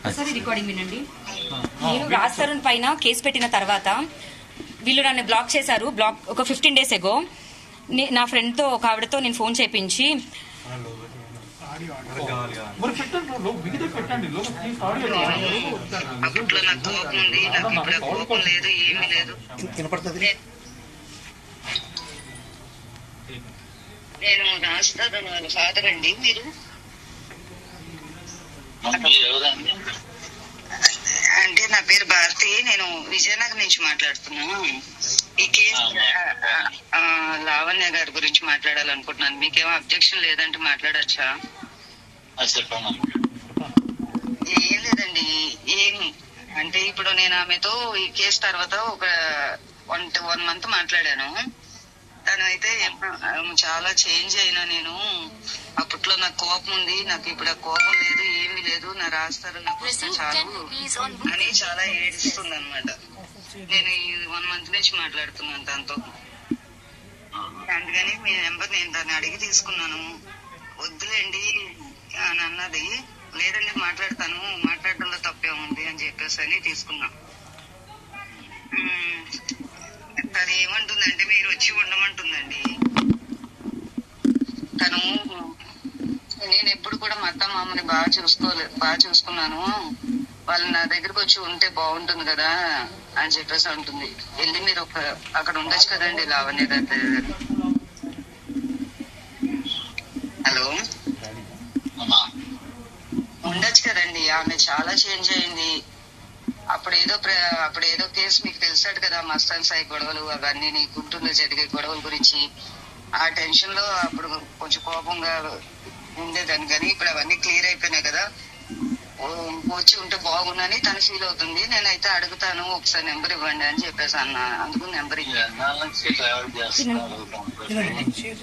ఒకసారి రికార్డింగ్ వినండి. నేను రాజ్ తరుణ్ పైన కేసు పెట్టిన తర్వాత వీళ్ళు నన్ను బ్లాక్ చేశారు. బ్లాక్ ఒక 15 days ఎగో నా ఫ్రెండ్తో ఒక ఆవిడతో నేను ఫోన్ చేయించి అప్పట్లో నాకు కోపం ఉంది, నాకు ఇప్పుడు కోపం లేదు, ఏమీ లేదు. నేను రాస్తాను వాళ్ళ ఫాదర్ అండి. మీరు అంటే నా పేరు భారతి, నేను విజయనగరం నుంచి మాట్లాడుతున్నా. ఈ కేసు లావణ్య గారి గురించి మాట్లాడాలనుకుంటున్నాను. మీకేమో అబ్జెక్షన్ లేదంటే మాట్లాడచ్చా? ఏం లేదండి, ఏం అంటే ఇప్పుడు నేను ఆమెతో ఈ కేసు తర్వాత ఒక 1 month మాట్లాడాను. తను అయితే చాలా చేంజ్ అయినా, నేను అప్పట్లో నాకు కోపం ఉంది, నాకు ఇప్పుడు ఆ కోపం లేదు, ఏమీ లేదు, నా రాస్తారు నాకు వస్తే చాలు అని చాలా ఏడుస్తుంది అనమాట. నేను ఈ 1 month నుంచి మాట్లాడుతున్నాను తనతో. అందుకని మీ నెంబర్ నేను దాన్ని అడిగి తీసుకున్నాను. వద్దులేండి అని అన్నది. లేదండి మాట్లాడతాను, మాట్లాడడంలో తప్పేముంది అని చెప్పేసి అని తీసుకున్నా. తను ఏమంటుందంటే మీరు వచ్చి ఉండమంటుందండి. తను నేను ఎప్పుడు కూడా మా అత్త మామని బాగా చూసుకున్నాను, వాళ్ళు నా దగ్గరకు వచ్చి ఉంటే బాగుంటుంది కదా అని చెప్పేసి అంటుంది. వెళ్ళి మీరు అక్కడ ఉండొచ్చు కదండి లావణ్య దగ్గర. హలో, ఉండొచ్చు కదండి. ఆమె చాలా చేంజ్ అయింది. అప్పుడేదో కేసు మీకు తెలిసాడు కదా, మస్తాన్ సాయి గొడవలు అవన్నీ, నీ గుంటూరులో జరిగే గొడవల గురించి. ఆ టెన్షన్ లో అప్పుడు కొంచెం కోపంగా ఉండేదాన్ని, కానీ ఇప్పుడు అవన్నీ క్లియర్ అయిపోయినాయి కదా, వచ్చి ఉంటే బాగుందని తను ఫీల్ అవుతుంది. నేనైతే అడుగుతాను, ఒకసారి నెంబర్ ఇవ్వండి అని చెప్పేసి అన్నా. అందుకు నెంబర్ ఇవ్వండి.